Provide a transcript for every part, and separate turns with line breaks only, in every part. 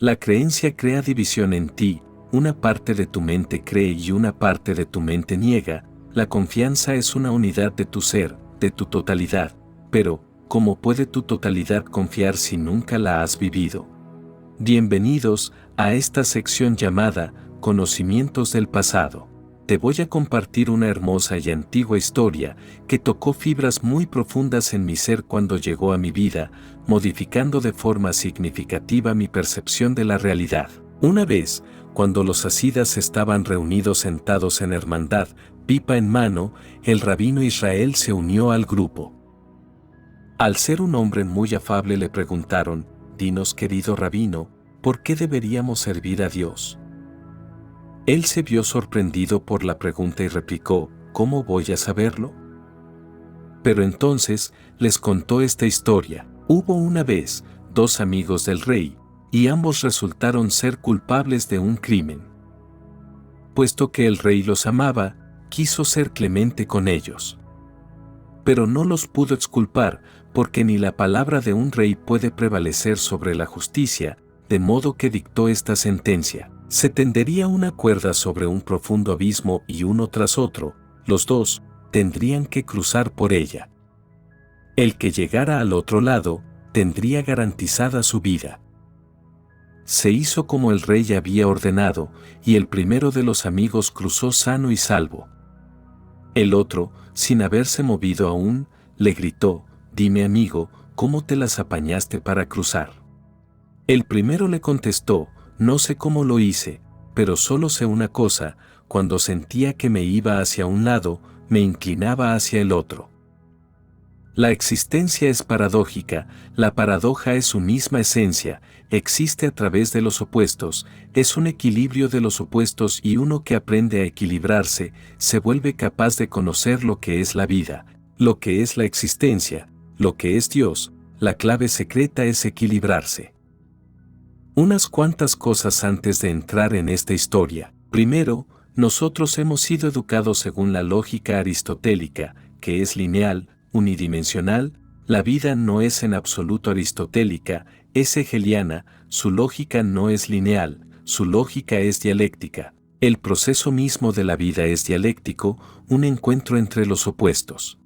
La creencia crea división en ti, una parte de tu mente cree y una parte de tu mente niega. La confianza es una unidad de tu ser, de tu totalidad, pero, ¿cómo puede tu totalidad confiar si nunca la has vivido? Bienvenidos a esta sección llamada Conocimientos del pasado. Te voy a compartir una hermosa y antigua historia que tocó fibras muy profundas en mi ser cuando llegó a mi vida, modificando de forma significativa mi percepción de la realidad. Una vez, cuando los hasidas estaban reunidos sentados en hermandad, pipa en mano, el rabino Israel se unió al grupo. Al ser un hombre muy afable le preguntaron: «Dinos, querido rabino, ¿por qué deberíamos servir a Dios?». Él se vio sorprendido por la pregunta y replicó: «¿Cómo voy a saberlo?». Pero entonces les contó esta historia. Hubo una vez 2 amigos del rey, y ambos resultaron ser culpables de un crimen. Puesto que el rey los amaba, quiso ser clemente con ellos. Pero no los pudo exculpar, porque ni la palabra de un rey puede prevalecer sobre la justicia, de modo que dictó esta sentencia: se tendería una cuerda sobre un profundo abismo y uno tras otro, los dos tendrían que cruzar por ella. El que llegara al otro lado, tendría garantizada su vida. Se hizo como el rey había ordenado, y el primero de los amigos cruzó sano y salvo. El otro, sin haberse movido aún, le gritó: «Dime, amigo, ¿cómo te las apañaste para cruzar?». El primero le contestó: «No sé cómo lo hice, pero solo sé una cosa: cuando sentía que me iba hacia un lado, me inclinaba hacia el otro». La existencia es paradójica, la paradoja es su misma esencia, existe a través de los opuestos, es un equilibrio de los opuestos y uno que aprende a equilibrarse, se vuelve capaz de conocer lo que es la vida, lo que es la existencia, lo que es Dios. La clave secreta es equilibrarse. Unas cuantas cosas antes de entrar en esta historia. Primero, nosotros hemos sido educados según la lógica aristotélica, que es lineal, unidimensional. La vida no es en absoluto aristotélica, es hegeliana. Su lógica no es lineal, su lógica es dialéctica. El proceso mismo de la vida es dialéctico, un encuentro entre los opuestos.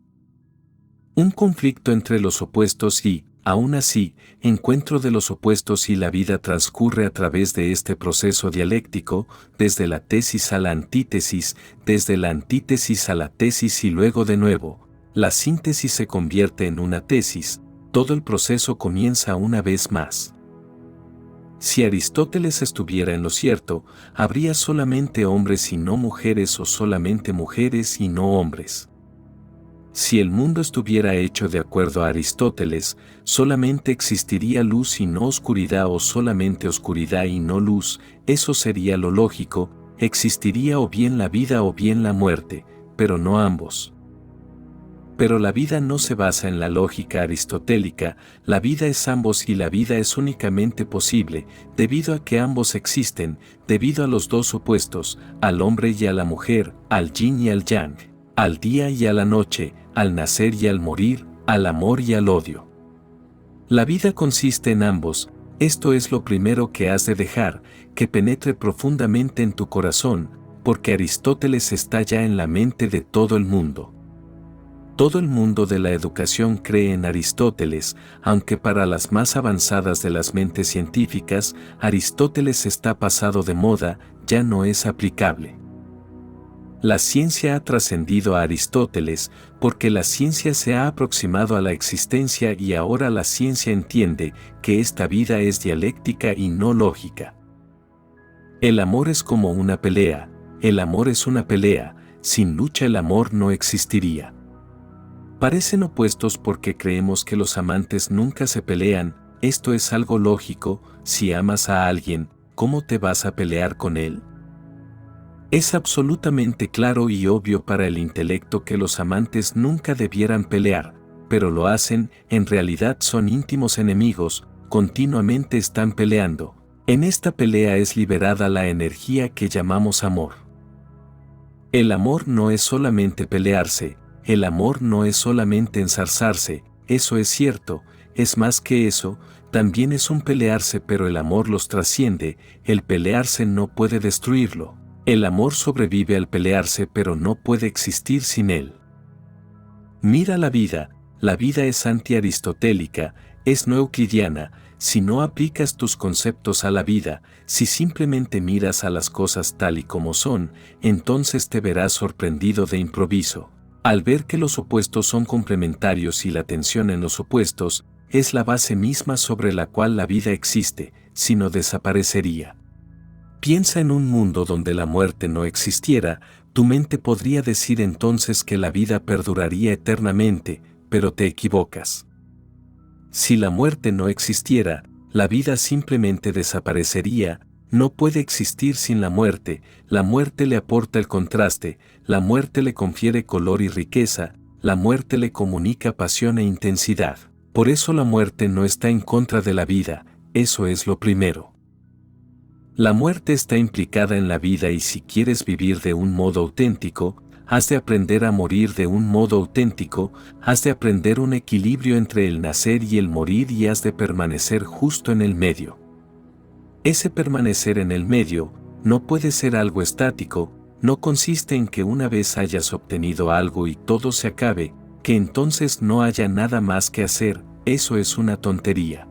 Un conflicto entre los opuestos y, aún así, encuentro de los opuestos, y la vida transcurre a través de este proceso dialéctico, desde la tesis a la antítesis, desde la antítesis a la tesis y luego de nuevo. La síntesis se convierte en una tesis, todo el proceso comienza una vez más. Si Aristóteles estuviera en lo cierto, habría solamente hombres y no mujeres, o solamente mujeres y no hombres. Si el mundo estuviera hecho de acuerdo a Aristóteles, solamente existiría luz y no oscuridad, o solamente oscuridad y no luz. Eso sería lo lógico, existiría o bien la vida o bien la muerte, pero no ambos. Pero la vida no se basa en la lógica aristotélica, la vida es ambos, y la vida es únicamente posible, debido a que ambos existen, debido a los dos opuestos, al hombre y a la mujer, al yin y al yang, al día y a la noche, al nacer y al morir, al amor y al odio. La vida consiste en ambos. Esto es lo primero que has de dejar, que penetre profundamente en tu corazón, porque Aristóteles está ya en la mente de todo el mundo. Todo el mundo de la educación cree en Aristóteles, aunque para las más avanzadas de las mentes científicas, Aristóteles está pasado de moda, ya no es aplicable. La ciencia ha trascendido a Aristóteles, porque la ciencia se ha aproximado a la existencia, y ahora la ciencia entiende que esta vida es dialéctica y no lógica. El amor es como una pelea, el amor es una pelea, sin lucha el amor no existiría. Parecen opuestos porque creemos que los amantes nunca se pelean. Esto es algo lógico. Si amas a alguien, ¿cómo te vas a pelear con él? Es absolutamente claro y obvio para el intelecto que los amantes nunca debieran pelear, pero lo hacen. En realidad son íntimos enemigos, continuamente están peleando. En esta pelea es liberada la energía que llamamos amor. El amor no es solamente pelearse. El amor no es solamente ensarzarse, eso es cierto, es más que eso, también es un pelearse, pero el amor los trasciende, el pelearse no puede destruirlo. El amor sobrevive al pelearse, pero no puede existir sin él. Mira la vida es anti-aristotélica, es no euclidiana. Si no aplicas tus conceptos a la vida, si simplemente miras a las cosas tal y como son, entonces te verás sorprendido de improviso. Al ver que los opuestos son complementarios y la tensión en los opuestos es la base misma sobre la cual la vida existe, si no desaparecería. Piensa en un mundo donde la muerte no existiera, tu mente podría decir entonces que la vida perduraría eternamente, pero te equivocas. Si la muerte no existiera, la vida simplemente desaparecería, no puede existir sin la muerte le aporta el contraste, la muerte le confiere color y riqueza, la muerte le comunica pasión e intensidad. Por eso la muerte no está en contra de la vida, eso es lo primero. La muerte está implicada en la vida y si quieres vivir de un modo auténtico, has de aprender a morir de un modo auténtico, has de aprender un equilibrio entre el nacer y el morir y has de permanecer justo en el medio. Ese permanecer en el medio no puede ser algo estático, no consiste en que una vez hayas obtenido algo y todo se acabe, que entonces no haya nada más que hacer, eso es una tontería.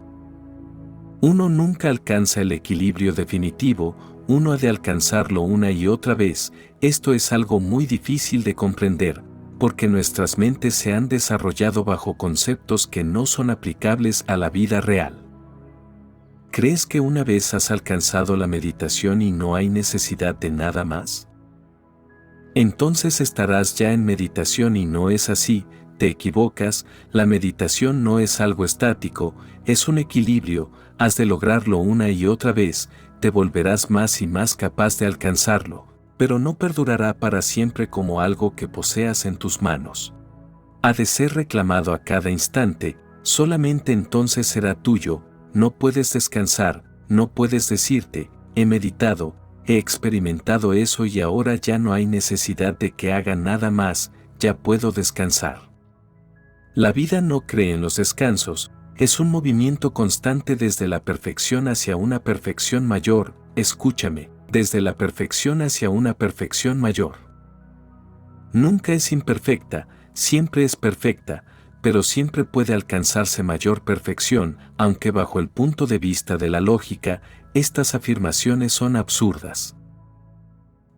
Uno nunca alcanza el equilibrio definitivo, uno ha de alcanzarlo una y otra vez. Esto es algo muy difícil de comprender, porque nuestras mentes se han desarrollado bajo conceptos que no son aplicables a la vida real. ¿Crees que una vez has alcanzado la meditación y no hay necesidad de nada más? Entonces estarás ya en meditación y no es así, te equivocas, la meditación no es algo estático, es un equilibrio, has de lograrlo una y otra vez, te volverás más y más capaz de alcanzarlo, pero no perdurará para siempre como algo que poseas en tus manos. Ha de ser reclamado a cada instante, solamente entonces será tuyo, no puedes descansar, no puedes decirte, he meditado, he experimentado eso y ahora ya no hay necesidad de que haga nada más, ya puedo descansar. La vida no cree en los descansos, es un movimiento constante desde la perfección hacia una perfección mayor, escúchame, desde la perfección hacia una perfección mayor. Nunca es imperfecta, siempre es perfecta, pero siempre puede alcanzarse mayor perfección, aunque bajo el punto de vista de la lógica, estas afirmaciones son absurdas.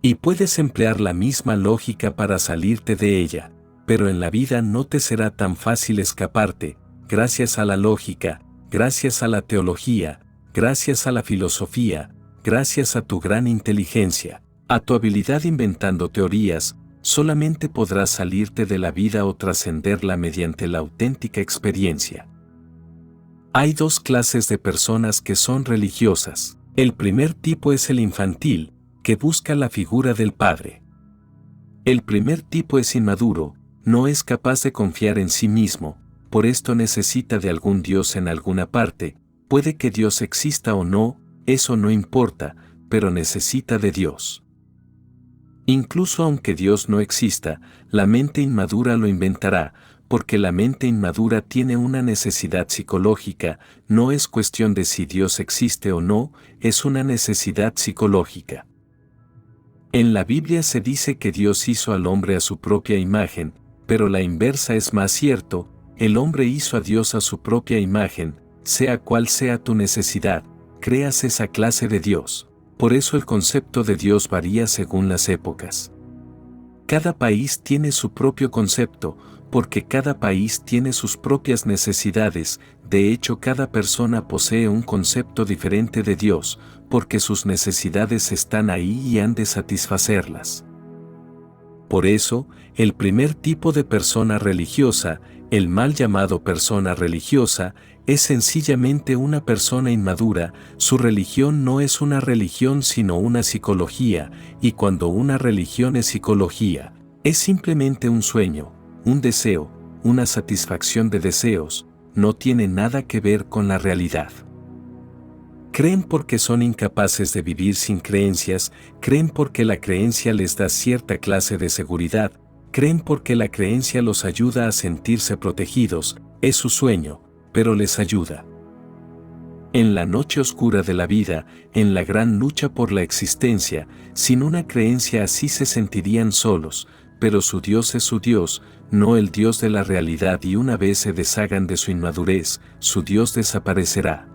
Y puedes emplear la misma lógica para salirte de ella, pero en la vida no te será tan fácil escaparte, gracias a la lógica, gracias a la teología, gracias a la filosofía, gracias a tu gran inteligencia, a tu habilidad inventando teorías, solamente podrás salirte de la vida o trascenderla mediante la auténtica experiencia. Hay dos clases de personas que son religiosas. El primer tipo es el infantil, que busca la figura del padre. El primer tipo es inmaduro, no es capaz de confiar en sí mismo, por esto necesita de algún Dios en alguna parte, puede que Dios exista o no, eso no importa, pero necesita de Dios. Incluso aunque Dios no exista, la mente inmadura lo inventará, porque la mente inmadura tiene una necesidad psicológica, no es cuestión de si Dios existe o no, es una necesidad psicológica. En la Biblia se dice que Dios hizo al hombre a su propia imagen, pero la inversa es más cierto, el hombre hizo a Dios a su propia imagen, sea cual sea tu necesidad, creas esa clase de Dios. Por eso el concepto de Dios varía según las épocas. Cada país tiene su propio concepto, porque cada país tiene sus propias necesidades, de hecho cada persona posee un concepto diferente de Dios, porque sus necesidades están ahí y han de satisfacerlas. Por eso, el primer tipo de persona religiosa, el mal llamado persona religiosa, es sencillamente una persona inmadura, su religión no es una religión sino una psicología, y cuando una religión es psicología, es simplemente un sueño, un deseo, una satisfacción de deseos, no tiene nada que ver con la realidad. Creen porque son incapaces de vivir sin creencias, creen porque la creencia les da cierta clase de seguridad, creen porque la creencia los ayuda a sentirse protegidos, es su sueño, pero les ayuda. En la noche oscura de la vida, en la gran lucha por la existencia, sin una creencia así se sentirían solos, pero su Dios es su Dios, no el Dios de la realidad, y una vez se deshagan de su inmadurez, su Dios desaparecerá.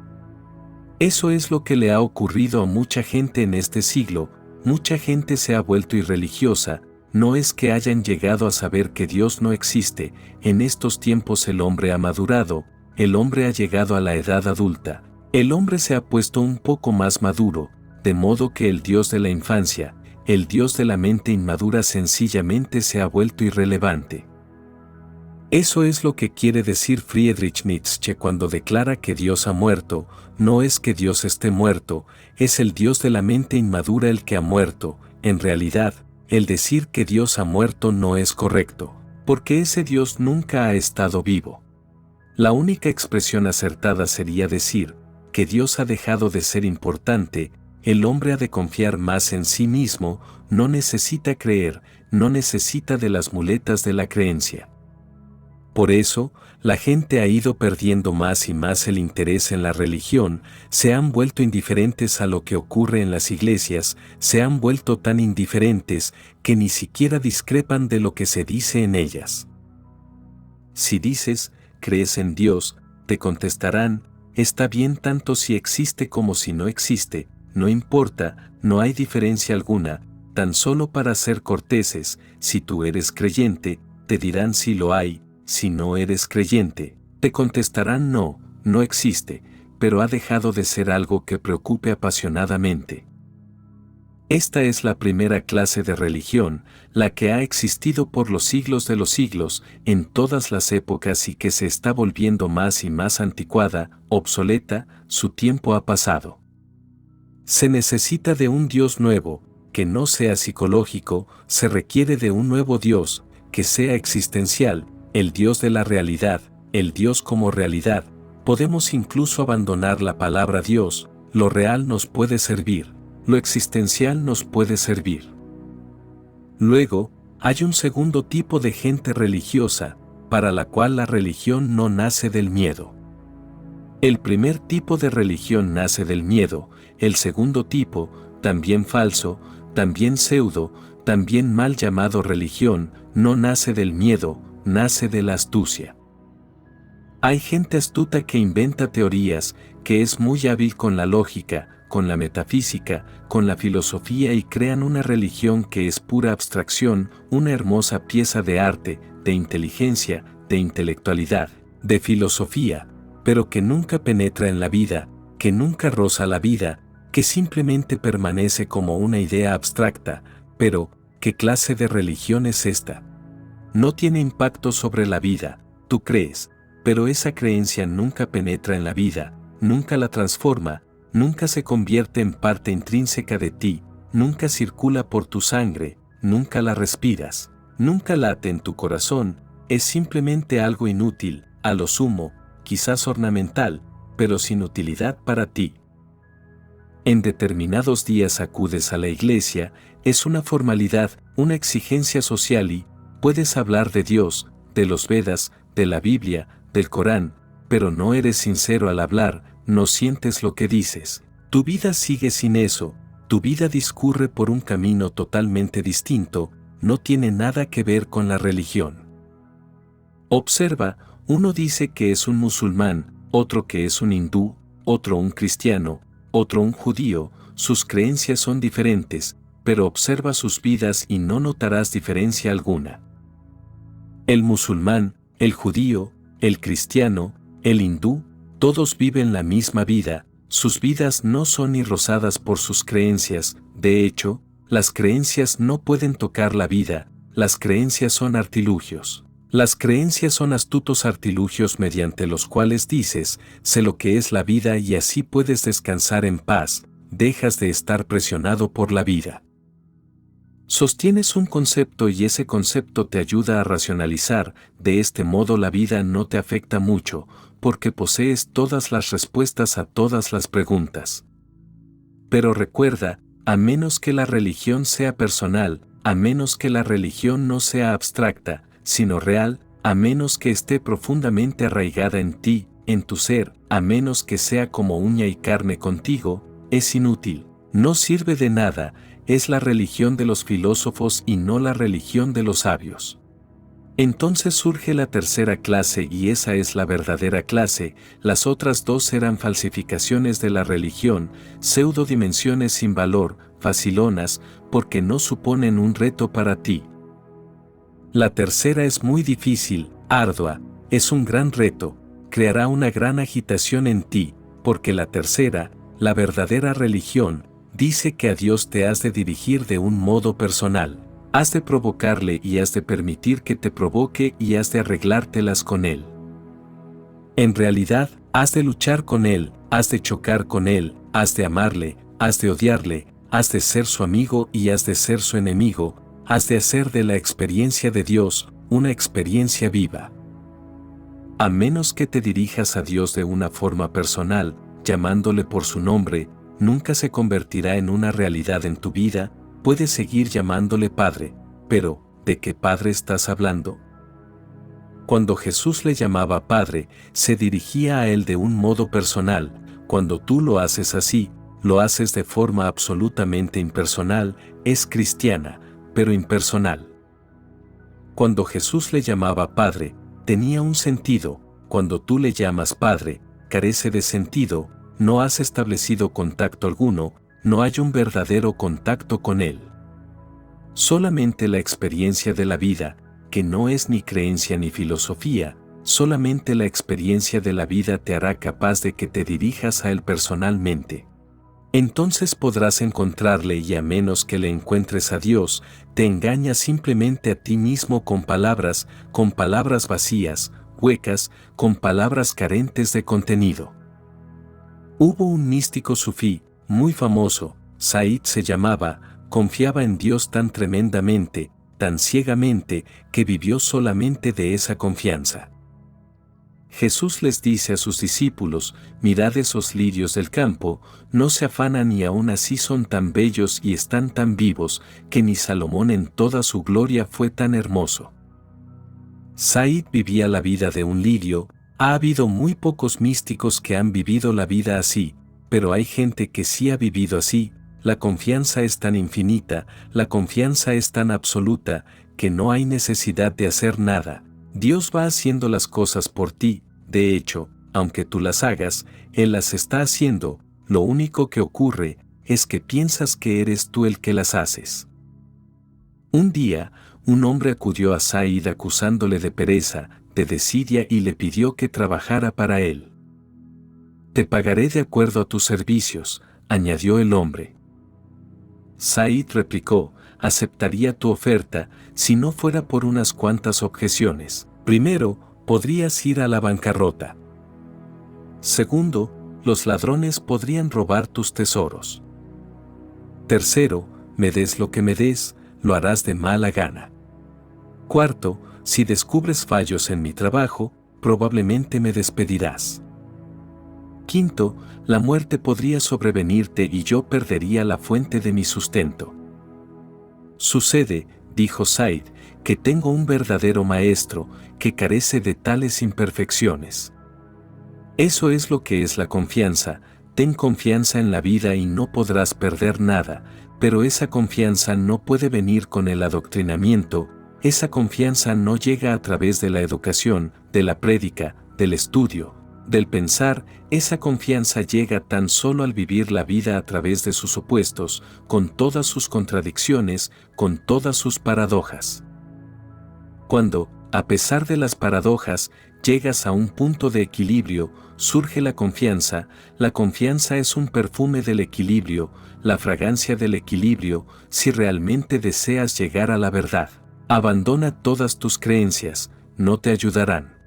Eso es lo que le ha ocurrido a mucha gente en este siglo. Mucha gente se ha vuelto irreligiosa. No es que hayan llegado a saber que Dios no existe. En estos tiempos el hombre ha madurado, el hombre ha llegado a la edad adulta, el hombre se ha puesto un poco más maduro, de modo que el Dios de la infancia, el Dios de la mente inmadura sencillamente se ha vuelto irrelevante. Eso es lo que quiere decir Friedrich Nietzsche cuando declara que Dios ha muerto. No es que Dios esté muerto, es el Dios de la mente inmadura el que ha muerto. En realidad, el decir que Dios ha muerto no es correcto, porque ese Dios nunca ha estado vivo. La única expresión acertada sería decir que Dios ha dejado de ser importante. El hombre ha de confiar más en sí mismo, no necesita creer, no necesita de las muletas de la creencia. Por eso, la gente ha ido perdiendo más y más el interés en la religión, se han vuelto indiferentes a lo que ocurre en las iglesias, se han vuelto tan indiferentes que ni siquiera discrepan de lo que se dice en ellas. Si dices, ¿crees en Dios?, te contestarán, está bien tanto si existe como si no existe, no importa, no hay diferencia alguna, tan solo para ser corteses, si tú eres creyente, te dirán si lo hay. Si no eres creyente, te contestarán no, no existe, pero ha dejado de ser algo que preocupe apasionadamente. Esta es la primera clase de religión, la que ha existido por los siglos de los siglos, en todas las épocas y que se está volviendo más y más anticuada, obsoleta, su tiempo ha pasado. Se necesita de un Dios nuevo, que no sea psicológico, se requiere de un nuevo Dios, que sea existencial, el Dios de la realidad, el Dios como realidad. Podemos incluso abandonar la palabra Dios, lo real nos puede servir, lo existencial nos puede servir. Luego, hay un segundo tipo de gente religiosa, para la cual la religión no nace del miedo. El primer tipo de religión nace del miedo, el segundo tipo, también falso, también pseudo, también mal llamado religión, no nace del miedo, nace de la astucia. Hay gente astuta que inventa teorías, que es muy hábil con la lógica, con la metafísica, con la filosofía y crean una religión que es pura abstracción, una hermosa pieza de arte, de inteligencia, de intelectualidad, de filosofía, pero que nunca penetra en la vida, que nunca roza la vida, que simplemente permanece como una idea abstracta. Pero, ¿qué clase de religión es esta? No tiene impacto sobre la vida, tú crees, pero esa creencia nunca penetra en la vida, nunca la transforma, nunca se convierte en parte intrínseca de ti, nunca circula por tu sangre, nunca la respiras, nunca late en tu corazón, es simplemente algo inútil, a lo sumo, quizás ornamental, pero sin utilidad para ti. En determinados días acudes a la iglesia, es una formalidad, una exigencia social y puedes hablar de Dios, de los Vedas, de la Biblia, del Corán, pero no eres sincero al hablar, no sientes lo que dices. Tu vida sigue sin eso, tu vida discurre por un camino totalmente distinto, no tiene nada que ver con la religión. Observa, uno dice que es un musulmán, otro que es un hindú, otro un cristiano, otro un judío, sus creencias son diferentes, pero observa sus vidas y no notarás diferencia alguna. El musulmán, el judío, el cristiano, el hindú, todos viven la misma vida, sus vidas no son ni rozadas por sus creencias, de hecho, las creencias no pueden tocar la vida, las creencias son artilugios. Las creencias son astutos artilugios mediante los cuales dices, sé lo que es la vida y así puedes descansar en paz, dejas de estar presionado por la vida. Sostienes un concepto y ese concepto te ayuda a racionalizar, de este modo la vida no te afecta mucho, porque posees todas las respuestas a todas las preguntas. Pero recuerda, a menos que la religión sea personal, a menos que la religión no sea abstracta, sino real, a menos que esté profundamente arraigada en ti, en tu ser, a menos que sea como uña y carne contigo, es inútil, no sirve de nada, es la religión de los filósofos y no la religión de los sabios. Entonces surge la tercera clase y esa es la verdadera clase, las otras dos eran falsificaciones de la religión, pseudodimensiones sin valor, facilonas, porque no suponen un reto para ti. La tercera es muy difícil, ardua, es un gran reto, creará una gran agitación en ti, porque la tercera, la verdadera religión, dice que a Dios te has de dirigir de un modo personal. Has de provocarle y has de permitir que te provoque y has de arreglártelas con él. En realidad, has de luchar con él, has de chocar con él, has de amarle, has de odiarle, has de ser su amigo y has de ser su enemigo, has de hacer de la experiencia de Dios una experiencia viva. A menos que te dirijas a Dios de una forma personal, llamándole por su nombre, nunca se convertirá en una realidad en tu vida. Puedes seguir llamándole Padre, pero ¿de qué Padre estás hablando? Cuando Jesús le llamaba Padre, se dirigía a él de un modo personal. Cuando tú lo haces así, lo haces de forma absolutamente impersonal, es cristiana, pero impersonal. Cuando Jesús le llamaba Padre, tenía un sentido. Cuando tú le llamas Padre, carece de sentido, no has establecido contacto alguno, no hay un verdadero contacto con él. Solamente la experiencia de la vida, que no es ni creencia ni filosofía, solamente la experiencia de la vida te hará capaz de que te dirijas a él personalmente. Entonces podrás encontrarle y a menos que le encuentres a Dios, te engañas simplemente a ti mismo con palabras vacías, huecas, con palabras carentes de contenido. Hubo un místico sufí, muy famoso, Said se llamaba, confiaba en Dios tan tremendamente, tan ciegamente, que vivió solamente de esa confianza. Jesús les dice a sus discípulos, mirad esos lirios del campo, no se afanan y aún así son tan bellos y están tan vivos, que ni Salomón en toda su gloria fue tan hermoso. Said vivía la vida de un lirio, ha habido muy pocos místicos que han vivido la vida así, pero hay gente que sí ha vivido así, la confianza es tan infinita, la confianza es tan absoluta, que no hay necesidad de hacer nada. Dios va haciendo las cosas por ti, de hecho, aunque tú las hagas, Él las está haciendo, lo único que ocurre es que piensas que eres tú el que las haces. Un día, un hombre acudió a Said acusándole de pereza, de desidia y le pidió que trabajara para él. Te pagaré de acuerdo a tus servicios, añadió el hombre. Said replicó, aceptaría tu oferta si no fuera por unas cuantas objeciones. Primero, podrías ir a la bancarrota. Segundo, los ladrones podrían robar tus tesoros. Tercero, me des lo que me des, lo harás de mala gana. Cuarto, si descubres fallos en mi trabajo, probablemente me despedirás. Quinto, la muerte podría sobrevenirte y yo perdería la fuente de mi sustento. Sucede, dijo Said, que tengo un verdadero maestro que carece de tales imperfecciones. Eso es lo que es la confianza, ten confianza en la vida y no podrás perder nada, pero esa confianza no puede venir con el adoctrinamiento, esa confianza no llega a través de la educación, de la prédica, del estudio, del pensar, esa confianza llega tan solo al vivir la vida a través de sus opuestos, con todas sus contradicciones, con todas sus paradojas. Cuando, a pesar de las paradojas, llegas a un punto de equilibrio, surge la confianza es un perfume del equilibrio, la fragancia del equilibrio, si realmente deseas llegar a la verdad. Abandona todas tus creencias, no te ayudarán.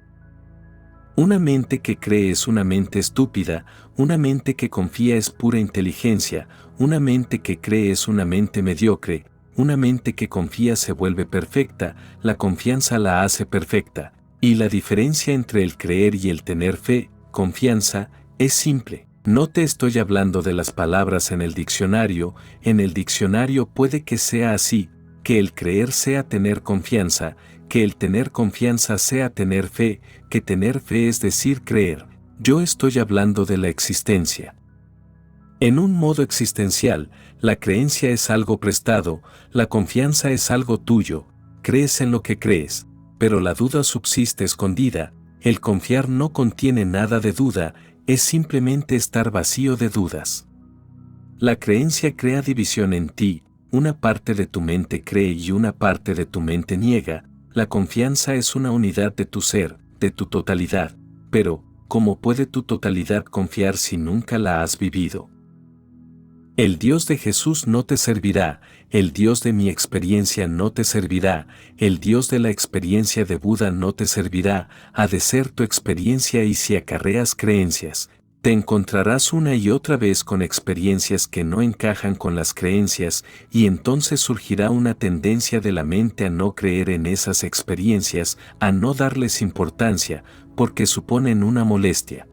Una mente que cree es una mente estúpida, una mente que confía es pura inteligencia, una mente que cree es una mente mediocre, una mente que confía se vuelve perfecta, la confianza la hace perfecta, y la diferencia entre el creer y el tener fe, confianza, es simple. No te estoy hablando de las palabras en el diccionario puede que sea así, que el creer sea tener confianza, que el tener confianza sea tener fe, que tener fe es decir creer, Yo estoy hablando de la existencia. En un modo existencial, la creencia es algo prestado, la confianza es algo tuyo, crees en lo que crees, pero la duda subsiste escondida, el confiar no contiene nada de duda, es simplemente estar vacío de dudas. La creencia crea división en ti, una parte de tu mente cree y una parte de tu mente niega, la confianza es una unidad de tu ser, de tu totalidad, pero, ¿cómo puede tu totalidad confiar si nunca la has vivido? El Dios de Jesús no te servirá, el Dios de mi experiencia no te servirá, el Dios de la experiencia de Buda no te servirá, ha de ser tu experiencia y si acarreas creencias, te encontrarás una y otra vez con experiencias que no encajan con las creencias y entonces surgirá una tendencia de la mente a no creer en esas experiencias, a no darles importancia, porque suponen una molestia.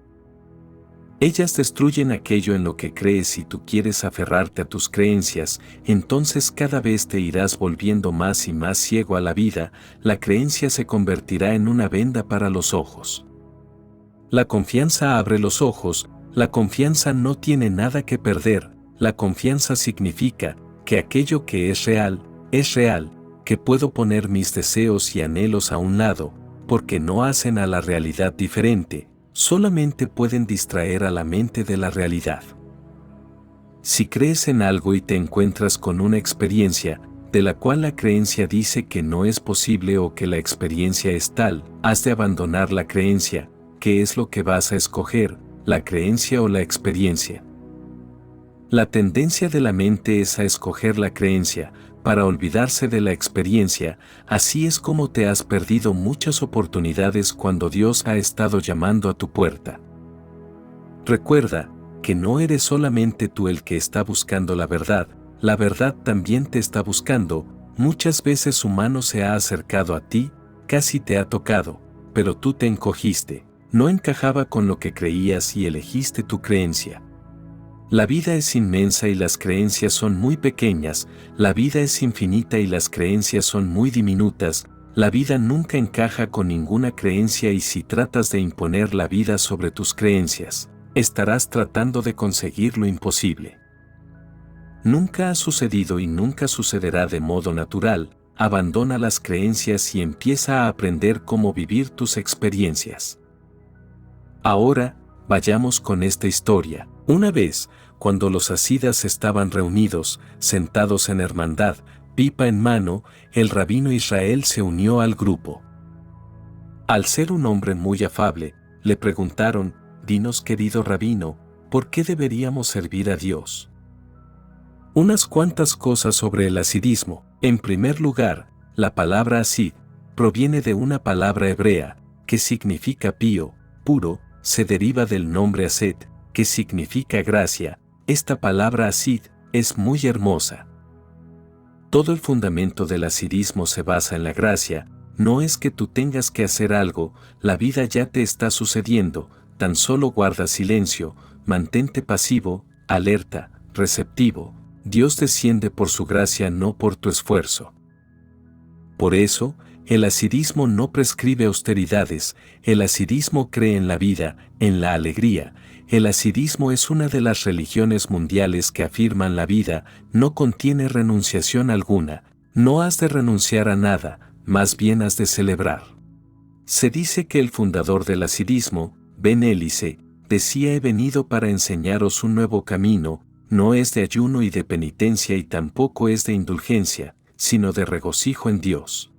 Ellas destruyen aquello en lo que crees si tú quieres aferrarte a tus creencias, entonces cada vez te irás volviendo más y más ciego a la vida, la creencia se convertirá en una venda para los ojos. La confianza abre los ojos, la confianza no tiene nada que perder, la confianza significa que aquello que es real, que puedo poner mis deseos y anhelos a un lado, porque no hacen a la realidad diferente. Solamente pueden distraer a la mente de la realidad. Si crees en algo y te encuentras con una experiencia, de la cual la creencia dice que no es posible o que la experiencia es tal, has de abandonar la creencia. ¿Qué es lo que vas a escoger, la creencia o la experiencia? La tendencia de la mente es a escoger la creencia, para olvidarse de la experiencia, así es como te has perdido muchas oportunidades cuando Dios ha estado llamando a tu puerta. Recuerda que no eres solamente tú el que está buscando la verdad también te está buscando, muchas veces su mano se ha acercado a ti, casi te ha tocado, pero tú te encogiste, no encajaba con lo que creías y elegiste tu creencia. La vida es inmensa y las creencias son muy pequeñas, la vida es infinita y las creencias son muy diminutas, la vida nunca encaja con ninguna creencia y si tratas de imponer la vida sobre tus creencias, estarás tratando de conseguir lo imposible. Nunca ha sucedido y nunca sucederá de modo natural, abandona las creencias y empieza a aprender cómo vivir tus experiencias. Ahora, vayamos con esta historia. Una vez, cuando los hasidas estaban reunidos, sentados en hermandad, pipa en mano, el rabino Israel se unió al grupo. Al ser un hombre muy afable, le preguntaron, «Dinos, querido rabino, ¿por qué deberíamos servir a Dios?» Unas cuantas cosas sobre el hasidismo. En primer lugar, la palabra hasid proviene de una palabra hebrea, que significa pío, puro, se deriva del nombre Hased, que significa gracia. Esta palabra hasid es muy hermosa. Todo el fundamento del hasidismo se basa en la gracia, no es que tú tengas que hacer algo, la vida ya te está sucediendo, tan solo guarda silencio, mantente pasivo, alerta, receptivo, Dios desciende por su gracia no por tu esfuerzo. Por eso, el hasidismo no prescribe austeridades, el hasidismo cree en la vida, en la alegría. El hasidismo es una de las religiones mundiales que afirman la vida, no contiene renunciación alguna, no has de renunciar a nada, más bien has de celebrar. Se dice que el fundador del hasidismo, Ben Élice, decía: he venido para enseñaros un nuevo camino, no es de ayuno y de penitencia y tampoco es de indulgencia, sino de regocijo en Dios.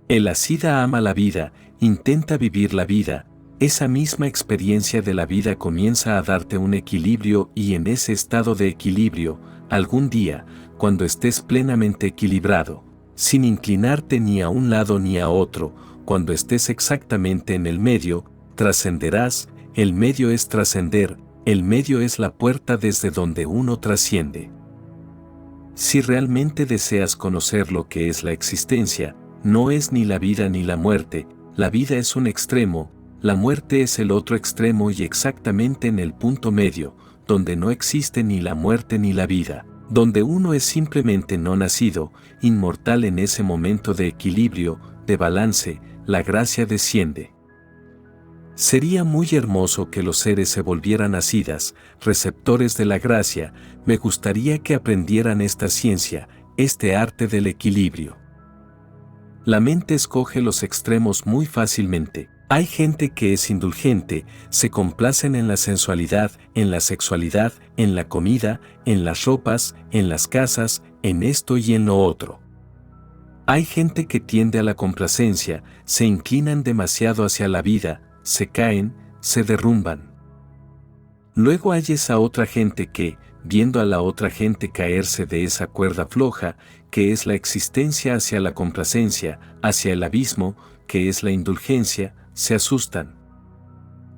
El hasida ama la vida, intenta vivir la vida, esa misma experiencia de la vida comienza a darte un equilibrio y en ese estado de equilibrio, algún día, cuando estés plenamente equilibrado, sin inclinarte ni a un lado ni a otro, cuando estés exactamente en el medio, trascenderás, el medio es trascender, el medio es la puerta desde donde uno trasciende. Si realmente deseas conocer lo que es la existencia, no es ni la vida ni la muerte, la vida es un extremo, la muerte es el otro extremo y exactamente en el punto medio, donde no existe ni la muerte ni la vida, donde uno es simplemente no nacido, inmortal en ese momento de equilibrio, de balance, la gracia desciende. Sería muy hermoso que los seres se volvieran asidas, receptores de la gracia. Me gustaría que aprendieran esta ciencia, este arte del equilibrio. La mente escoge los extremos muy fácilmente. Hay gente que es indulgente, se complacen en la sensualidad, en la sexualidad, en la comida, en las ropas, en las casas, en esto y en lo otro. Hay gente que tiende a la complacencia, se inclinan demasiado hacia la vida, se caen, se derrumban. Luego hay esa otra gente que, viendo a la otra gente caerse de esa cuerda floja, que es la existencia hacia la complacencia, hacia el abismo, que es la indulgencia, se asustan.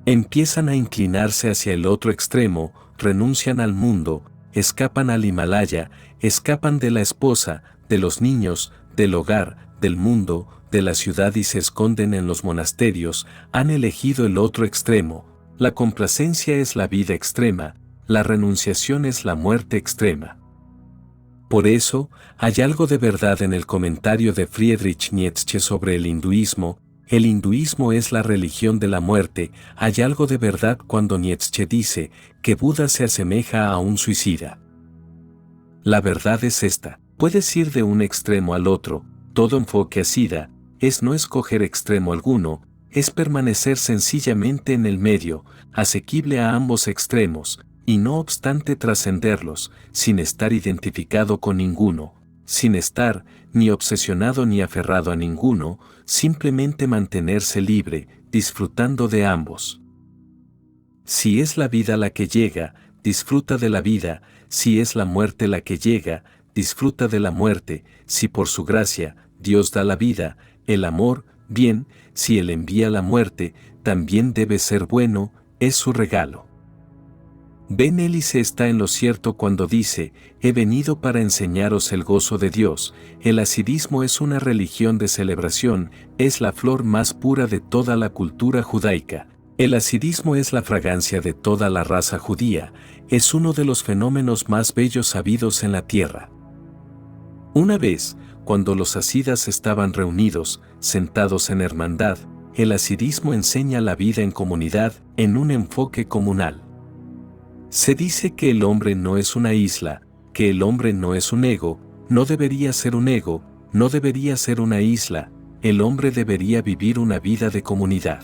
Empiezan a inclinarse hacia el otro extremo, renuncian al mundo, escapan al Himalaya, escapan de la esposa, de los niños, del hogar, del mundo, de la ciudad y se esconden en los monasterios. Han elegido el otro extremo. La complacencia es la vida extrema, la renunciación es la muerte extrema. Por eso, hay algo de verdad en el comentario de Friedrich Nietzsche sobre el hinduismo. El hinduismo es la religión de la muerte. Hay algo de verdad cuando Nietzsche dice que Buda se asemeja a un suicida. La verdad es esta: puedes ir de un extremo al otro. Todo enfoque asida es no escoger extremo alguno, es permanecer sencillamente en el medio, asequible a ambos extremos, y no obstante trascenderlos, sin estar identificado con ninguno, sin estar ni obsesionado ni aferrado a ninguno, simplemente mantenerse libre, disfrutando de ambos. Si es la vida la que llega, disfruta de la vida; si es la muerte la que llega, disfruta de la muerte. Si por su gracia Dios da la vida, el amor, bien; si Él envía la muerte, también debe ser bueno, es su regalo. Ben Hélice está en lo cierto cuando dice: he venido para enseñaros el gozo de Dios. El hasidismo es una religión de celebración, es la flor más pura de toda la cultura judaica. El hasidismo es la fragancia de toda la raza judía, es uno de los fenómenos más bellos habidos en la tierra. Una vez, cuando los hasidas estaban reunidos, sentados en hermandad, el hasidismo enseña la vida en comunidad, en un enfoque comunal. Se dice que el hombre no es una isla, que el hombre no es un ego, no debería ser un ego, no debería ser una isla, el hombre debería vivir una vida de comunidad.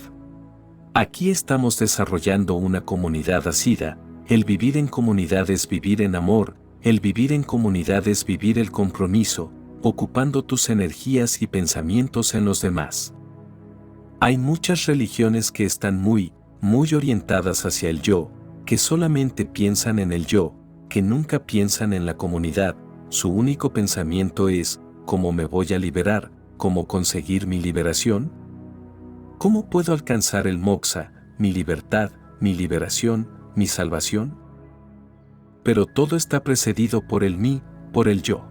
Aquí estamos desarrollando una comunidad hasida. El vivir en comunidad es vivir en amor, el vivir en comunidad es vivir el compromiso, ocupando tus energías y pensamientos en los demás. Hay muchas religiones que están muy orientadas hacia el yo, que solamente piensan en el yo, que nunca piensan en la comunidad. Su único pensamiento es: ¿cómo me voy a liberar? ¿Cómo conseguir mi liberación? ¿Cómo puedo alcanzar el moksha, mi libertad, mi liberación, mi salvación? Pero todo está precedido por el mí, por el yo.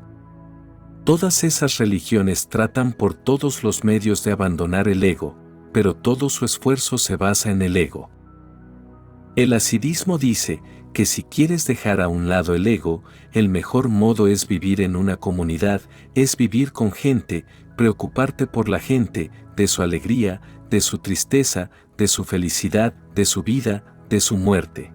Todas esas religiones tratan por todos los medios de abandonar el ego, pero todo su esfuerzo se basa en el ego. El hasidismo dice que si quieres dejar a un lado el ego, el mejor modo es vivir en una comunidad, es vivir con gente, preocuparte por la gente, de su alegría, de su tristeza, de su felicidad, de su vida, de su muerte.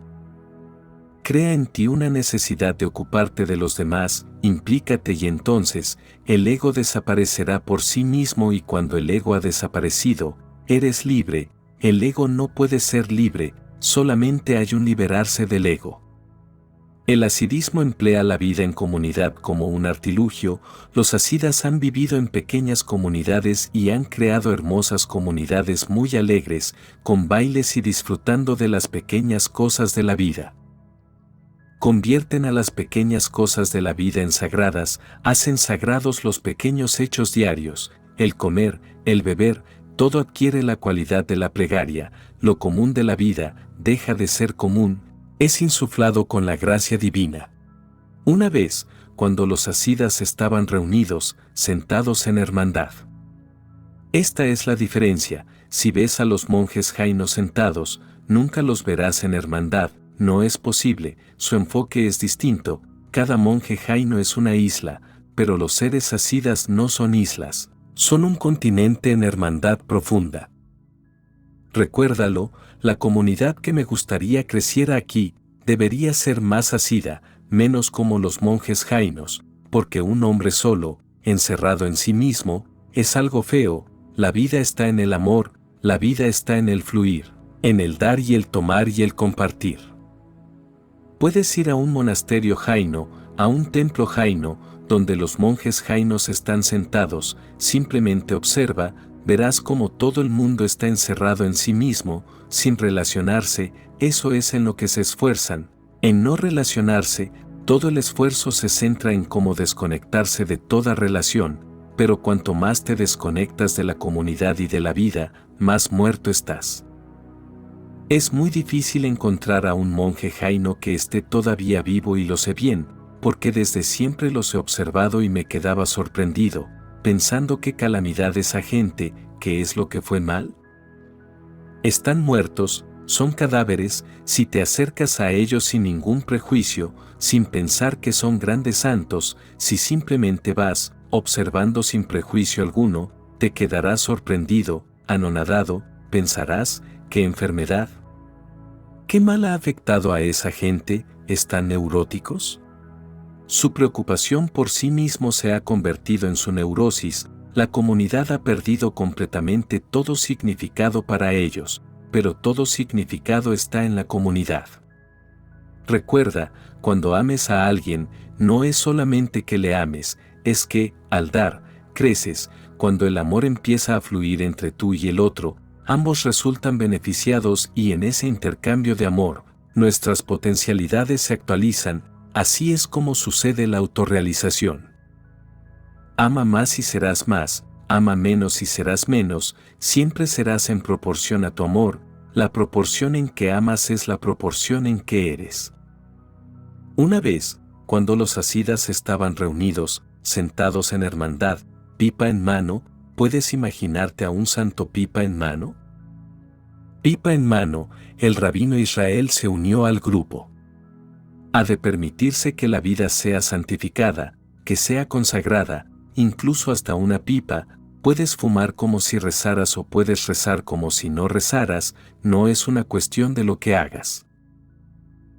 Crea en ti una necesidad de ocuparte de los demás, implícate y entonces el ego desaparecerá por sí mismo, y cuando el ego ha desaparecido, eres libre. El ego no puede ser libre, solamente hay un liberarse del ego. El hasidismo emplea la vida en comunidad como un artilugio. Los hasidas han vivido en pequeñas comunidades y han creado hermosas comunidades muy alegres, con bailes y disfrutando de las pequeñas cosas de la vida. Convierten a las pequeñas cosas de la vida en sagradas, hacen sagrados los pequeños hechos diarios, el comer, el beber, todo adquiere la cualidad de la plegaria. Lo común de la vida deja de ser común, es insuflado con la gracia divina. Una vez, cuando los hasidas estaban reunidos, sentados en hermandad. Esta es la diferencia: si ves a los monjes jainos sentados, nunca los verás en hermandad, no es posible, su enfoque es distinto. Cada monje jaino es una isla, pero los seres hasidas no son islas, son un continente en hermandad profunda. Recuérdalo, la comunidad que me gustaría creciera aquí, debería ser más asida, menos como los monjes jainos, porque un hombre solo, encerrado en sí mismo, es algo feo. La vida está en el amor, la vida está en el fluir, en el dar y el tomar y el compartir. Puedes ir a un monasterio jaino, a un templo jaino, donde los monjes jainos están sentados, simplemente observa, verás cómo todo el mundo está encerrado en sí mismo, sin relacionarse. Eso es en lo que se esfuerzan, en no relacionarse. Todo el esfuerzo se centra en cómo desconectarse de toda relación, pero cuanto más te desconectas de la comunidad y de la vida, más muerto estás. Es muy difícil encontrar a un monje jaino que esté todavía vivo, y lo sé bien, porque desde siempre los he observado y me quedaba sorprendido, pensando qué calamidad esa gente, ¿qué es lo que fue mal? Están muertos, son cadáveres. Si te acercas a ellos sin ningún prejuicio, sin pensar que son grandes santos, si simplemente vas, observando sin prejuicio alguno, te quedarás sorprendido, anonadado, pensarás, ¿qué enfermedad? ¿Qué mal ha afectado a esa gente? ¿Están neuróticos? Su preocupación por sí mismo se ha convertido en su neurosis. La comunidad ha perdido completamente todo significado para ellos, pero todo significado está en la comunidad. Recuerda, cuando ames a alguien, no es solamente que le ames, es que, al dar, creces. Cuando el amor empieza a fluir entre tú y el otro, ambos resultan beneficiados, y en ese intercambio de amor, nuestras potencialidades se actualizan. Así es como sucede la autorrealización. Ama más y serás más, ama menos y serás menos. Siempre serás en proporción a tu amor. La proporción en que amas es la proporción en que eres. Una vez, cuando los asidas estaban reunidos, sentados en hermandad, pipa en mano, ¿puedes imaginarte a un santo pipa en mano? Pipa en mano, el rabino Israel se unió al grupo. Ha de permitirse que la vida sea santificada, que sea consagrada, incluso hasta una pipa. Puedes fumar como si rezaras o puedes rezar como si no rezaras, no es una cuestión de lo que hagas.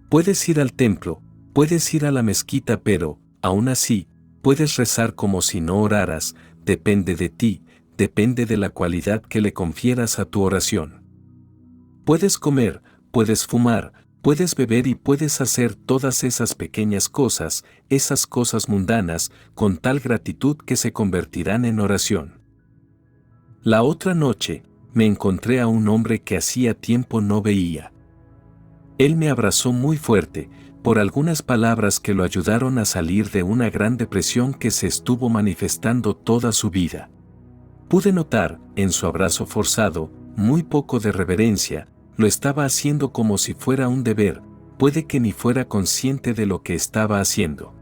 Puedes ir al templo, puedes ir a la mezquita, pero, aún así, puedes rezar como si no oraras. Depende de ti, depende de la cualidad que le confieras a tu oración. Puedes comer, puedes fumar, puedes beber y puedes hacer todas esas pequeñas cosas, esas cosas mundanas, con tal gratitud que se convertirán en oración. La otra noche, me encontré a un hombre que hacía tiempo no veía. Él me abrazó muy fuerte, por algunas palabras que lo ayudaron a salir de una gran depresión que se estuvo manifestando toda su vida. Pude notar, en su abrazo forzado, muy poco de reverencia. Lo estaba haciendo como si fuera un deber, puede que ni fuera consciente de lo que estaba haciendo.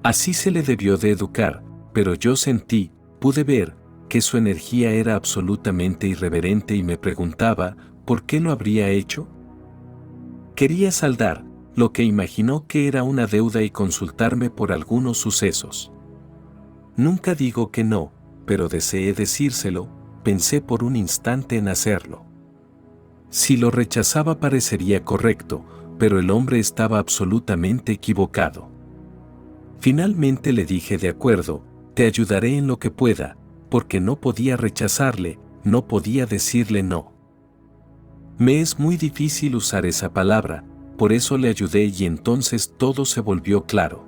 Así se le debió de educar, pero yo sentí, pude ver, que su energía era absolutamente irreverente y me preguntaba, ¿por qué lo habría hecho? Quería saldar lo que imaginó que era una deuda y consultarme por algunos sucesos. Nunca digo que no, pero deseé decírselo, pensé por un instante en hacerlo. Si lo rechazaba parecería correcto, pero el hombre estaba absolutamente equivocado. Finalmente le dije: de acuerdo, te ayudaré en lo que pueda, porque no podía rechazarle, no podía decirle no. Me es muy difícil usar esa palabra, por eso le ayudé y entonces todo se volvió claro.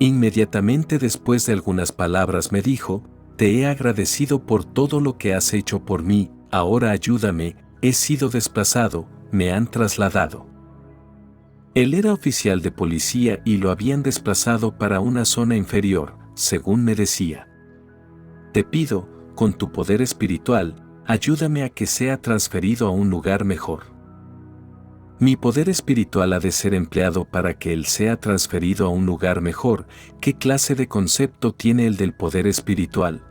Inmediatamente después de algunas palabras me dijo: te he agradecido por todo lo que has hecho por mí, ahora ayúdame. He sido desplazado, me han trasladado. Él era oficial de policía y lo habían desplazado para una zona inferior, según me decía. Te pido, con tu poder espiritual, ayúdame a que sea transferido a un lugar mejor. Mi poder espiritual ha de ser empleado para que él sea transferido a un lugar mejor. ¿Qué clase de concepto tiene el del poder espiritual?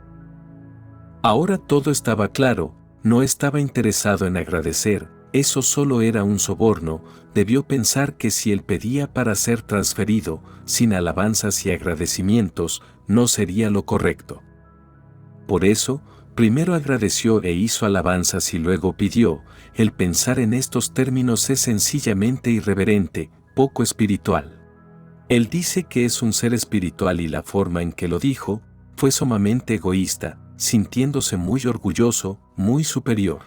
Ahora todo estaba claro. No estaba interesado en agradecer, eso solo era un soborno. Debió pensar que si él pedía para ser transferido, sin alabanzas y agradecimientos, no sería lo correcto. Por eso, Primero agradeció e hizo alabanzas y luego pidió. El pensar en estos términos es sencillamente irreverente, poco espiritual. Él dice que es un ser espiritual y la forma en que lo dijo fue sumamente egoísta, sintiéndose muy orgulloso, muy superior.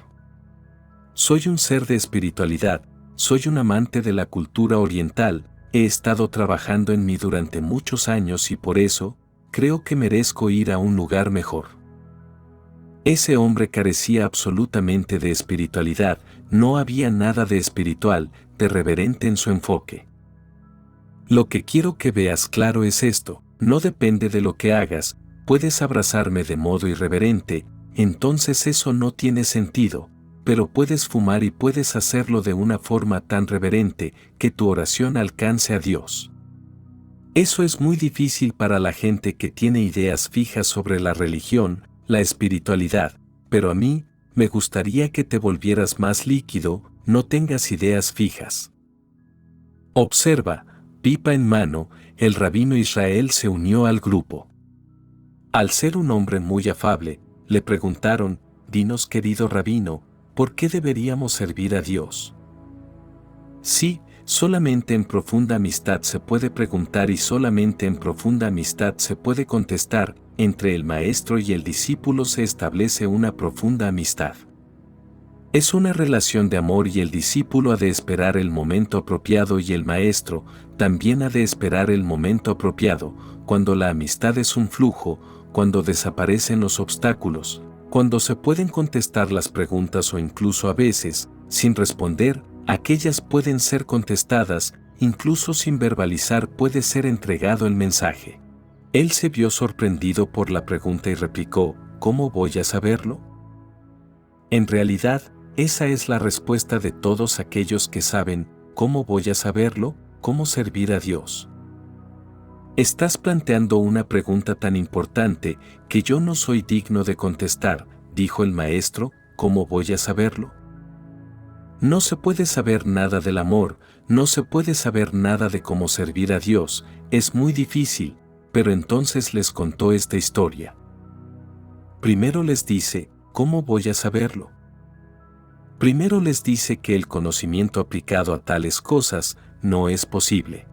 Soy un ser de espiritualidad, soy un amante de la cultura oriental, he estado trabajando en mí durante muchos años y por eso, creo que merezco ir a un lugar mejor. Ese hombre carecía absolutamente de espiritualidad, no había nada de espiritual, de reverente en su enfoque. Lo que quiero que veas claro es esto, no depende de lo que hagas, puedes abrazarme de modo irreverente, entonces eso no tiene sentido, pero puedes fumar y puedes hacerlo de una forma tan reverente que tu oración alcance a Dios. Eso es muy difícil para la gente que tiene ideas fijas sobre la religión, la espiritualidad, pero a mí, me gustaría que te volvieras más líquido, no tengas ideas fijas. Observa, pipa en mano, el rabino Israel se unió al grupo. Al ser un hombre muy afable, le preguntaron, dinos querido rabino, ¿por qué deberíamos servir a Dios? Sí, solamente en profunda amistad se puede preguntar y solamente en profunda amistad se puede contestar. Entre el maestro y el discípulo se establece una profunda amistad. Es una relación de amor y el discípulo ha de esperar el momento apropiado y el maestro también ha de esperar el momento apropiado, cuando la amistad es un flujo, cuando desaparecen los obstáculos, cuando se pueden contestar las preguntas o incluso a veces, sin responder, aquellas pueden ser contestadas, incluso sin verbalizar puede ser entregado el mensaje. Él se vio sorprendido por la pregunta y replicó, ¿cómo voy a saberlo? En realidad, esa es la respuesta de todos aquellos que saben, ¿cómo voy a saberlo? ¿Cómo servir a Dios? Estás planteando una pregunta tan importante que yo no soy digno de contestar, dijo el maestro, ¿cómo voy a saberlo? No se puede saber nada del amor, no se puede saber nada de cómo servir a Dios, es muy difícil. Pero entonces les contó esta historia. Primero les dice, ¿cómo voy a saberlo? Primero les dice que el conocimiento aplicado a tales cosas no es posible.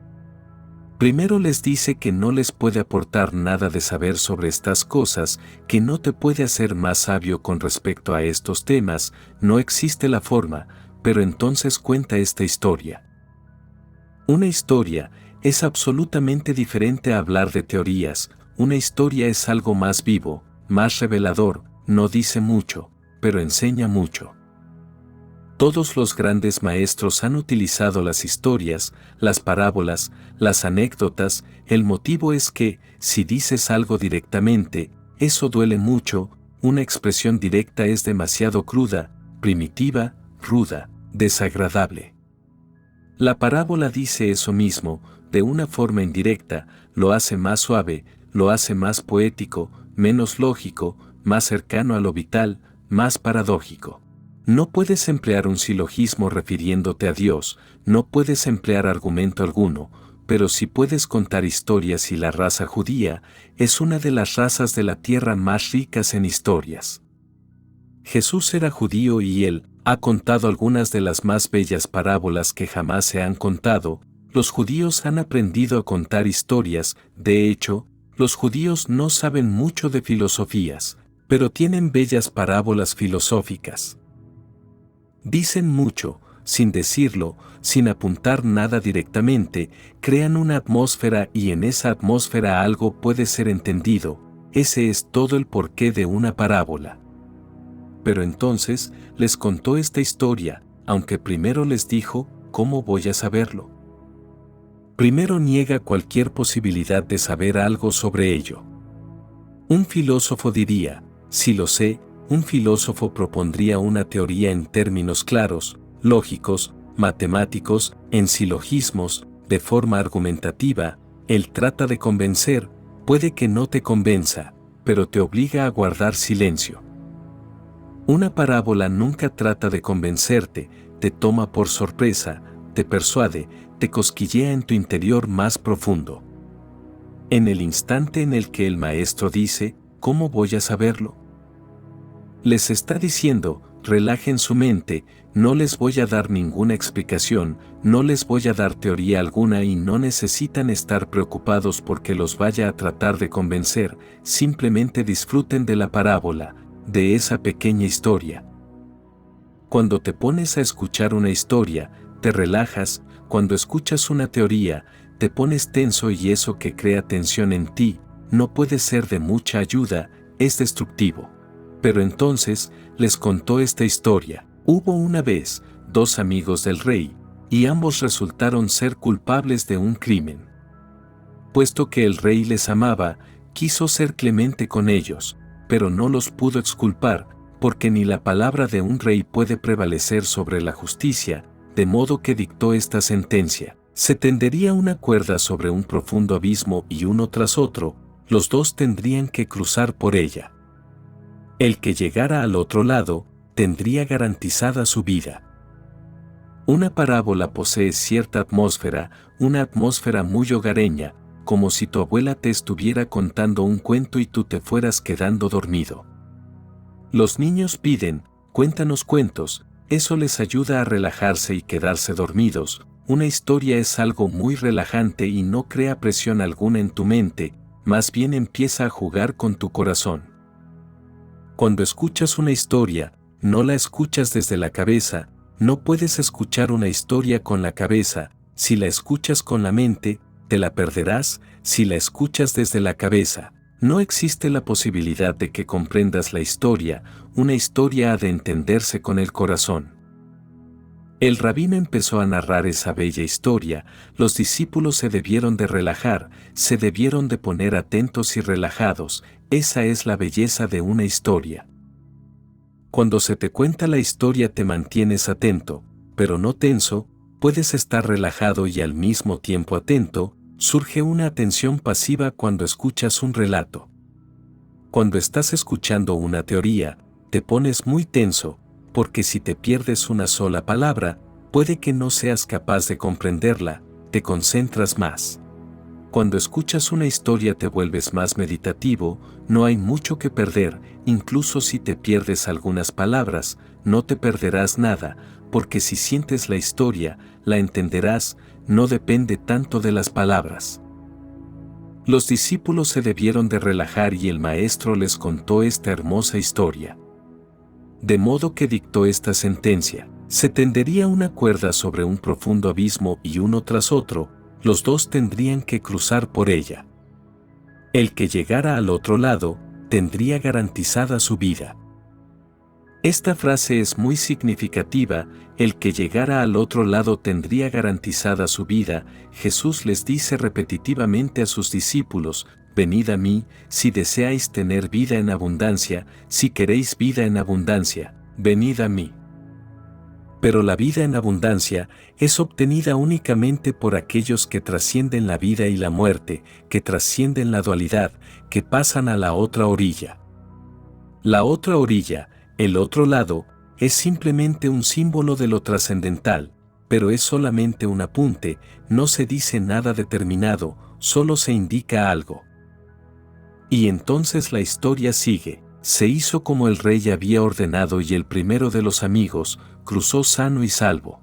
Primero les dice que no les puede aportar nada de saber sobre estas cosas, que no te puede hacer más sabio con respecto a estos temas, no existe la forma, pero entonces cuenta esta historia. Una historia es absolutamente diferente a hablar de teorías, una historia es algo más vivo, más revelador, no dice mucho, pero enseña mucho. Todos los grandes maestros han utilizado las historias, las parábolas, las anécdotas, el motivo es que, si dices algo directamente, eso duele mucho, una expresión directa es demasiado cruda, primitiva, ruda, desagradable. La parábola dice eso mismo, de una forma indirecta, lo hace más suave, lo hace más poético, menos lógico, más cercano a lo vital, más paradójico. No puedes emplear un silogismo refiriéndote a Dios, no puedes emplear argumento alguno, pero sí puedes contar historias y la raza judía es una de las razas de la tierra más ricas en historias. Jesús era judío y él ha contado algunas de las más bellas parábolas que jamás se han contado. Los judíos han aprendido a contar historias, de hecho, los judíos no saben mucho de filosofías, pero tienen bellas parábolas filosóficas. Dicen mucho, sin decirlo, sin apuntar nada directamente, crean una atmósfera y en esa atmósfera algo puede ser entendido, ese es todo el porqué de una parábola. Pero entonces les contó esta historia, aunque primero les dijo, ¿cómo voy a saberlo? Primero niega cualquier posibilidad de saber algo sobre ello. Un filósofo diría, si lo sé, un filósofo propondría una teoría en términos claros, lógicos, matemáticos, en silogismos, de forma argumentativa, él trata de convencer, puede que no te convenza, pero te obliga a guardar silencio. Una parábola nunca trata de convencerte, te toma por sorpresa, te persuade, te cosquillea en tu interior más profundo. En el instante en el que el maestro dice, ¿cómo voy a saberlo? Les está diciendo, relajen su mente, no les voy a dar ninguna explicación, no les voy a dar teoría alguna y no necesitan estar preocupados porque los vaya a tratar de convencer, simplemente disfruten de la parábola, de esa pequeña historia. Cuando te pones a escuchar una historia, te relajas, cuando escuchas una teoría, te pones tenso y eso que crea tensión en ti, no puede ser de mucha ayuda, es destructivo. Pero entonces, les contó esta historia. Hubo una vez, dos amigos del rey, y ambos resultaron ser culpables de un crimen. Puesto que el rey les amaba, quiso ser clemente con ellos, pero no los pudo exculpar, porque ni la palabra de un rey puede prevalecer sobre la justicia, de modo que dictó esta sentencia. Se tendería una cuerda sobre un profundo abismo y uno tras otro, los dos tendrían que cruzar por ella. El que llegara al otro lado, tendría garantizada su vida. Una parábola posee cierta atmósfera, una atmósfera muy hogareña, como si tu abuela te estuviera contando un cuento y tú te fueras quedando dormido. Los niños piden, cuéntanos cuentos, eso les ayuda a relajarse y quedarse dormidos. Una historia es algo muy relajante y no crea presión alguna en tu mente, más bien empieza a jugar con tu corazón. Cuando escuchas una historia, no la escuchas desde la cabeza, no puedes escuchar una historia con la cabeza, si la escuchas con la mente, te la perderás, si la escuchas desde la cabeza, no existe la posibilidad de que comprendas la historia, una historia ha de entenderse con el corazón. El rabino empezó a narrar esa bella historia, los discípulos se debieron de relajar, se debieron de poner atentos y relajados, esa es la belleza de una historia. Cuando se te cuenta la historia te mantienes atento, pero no tenso, puedes estar relajado y al mismo tiempo atento, surge una atención pasiva cuando escuchas un relato. Cuando estás escuchando una teoría, te pones muy tenso, porque si te pierdes una sola palabra, puede que no seas capaz de comprenderla, te concentras más. Cuando escuchas una historia te vuelves más meditativo, no hay mucho que perder, incluso si te pierdes algunas palabras, no te perderás nada, porque si sientes la historia, la entenderás, no depende tanto de las palabras. Los discípulos se debieron de relajar y el maestro les contó esta hermosa historia. De modo que dictó esta sentencia, se tendería una cuerda sobre un profundo abismo y uno tras otro, los dos tendrían que cruzar por ella. El que llegara al otro lado, tendría garantizada su vida. Esta frase es muy significativa, el que llegara al otro lado tendría garantizada su vida, Jesús les dice repetitivamente a sus discípulos, venid a mí, si deseáis tener vida en abundancia, si queréis vida en abundancia, venid a mí. Pero la vida en abundancia es obtenida únicamente por aquellos que trascienden la vida y la muerte, que trascienden la dualidad, que pasan a la otra orilla. La otra orilla, el otro lado, es simplemente un símbolo de lo trascendental, pero es solamente un apunte, no se dice nada determinado, solo se indica algo. Y entonces la historia sigue. Se hizo como el rey había ordenado y el primero de los amigos cruzó sano y salvo.